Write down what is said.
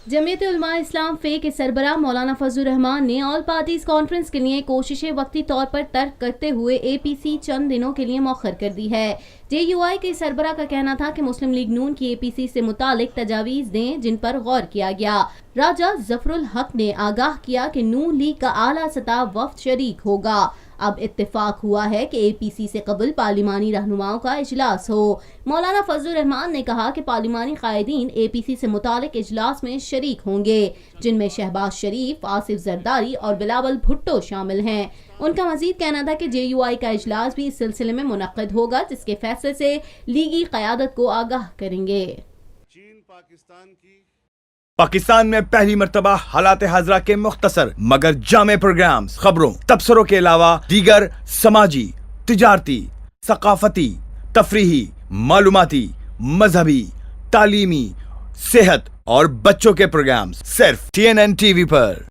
जमीयत उलमा इस्लाम फे के सरबराह मौलाना फजलुर रहमान ने ऑल पार्टीज कॉन्फ्रेंस के लिए कोशिशें वक्ती तौर पर तर्क करते हुए APC चंद दिनों के लिए मौखर कर दी है। JUI के सरबराह का कहना था कि मुस्लिम लीग नून की APC से मुतालिक तजावीज़ दें जिन पर गौर किया गया। राजा जफरुल हक ने आगाह किया कि नून लीग का आला सतह वफ्द शरीक होगा। अब इत्तेफाक हुआ है कि APC से कबल पार्लिमानी रहनुमाओं का इजलास हो। मौलाना फजलुर रहमान ने कहा कि पार्लिमानी कायदीन APC से मुतालिक इजलास में शरीक होंगे, जिनमें शहबाज शरीफ, आसिफ जरदारी और बिलावल भुट्टो शामिल हैं। उनका मजीद कहना था कि JUI का इजलास भी इस सिलसिले में मुनक्किद होगा, जिसके फैसले से लीगी क़यादत को आगाह करेंगे। पाकिस्तान में पहली मर्तबा हालात हाजरा के मुख्तसर मगर जामे प्रोग्राम्स, खबरों, तबसरों के अलावा दीगर समाजी, तिजारती, सकाफती, तफरीही, मालूमाती, मजहबी, तालीमी, सेहत और बच्चों के प्रोग्राम्स सिर्फ TNN TV पर।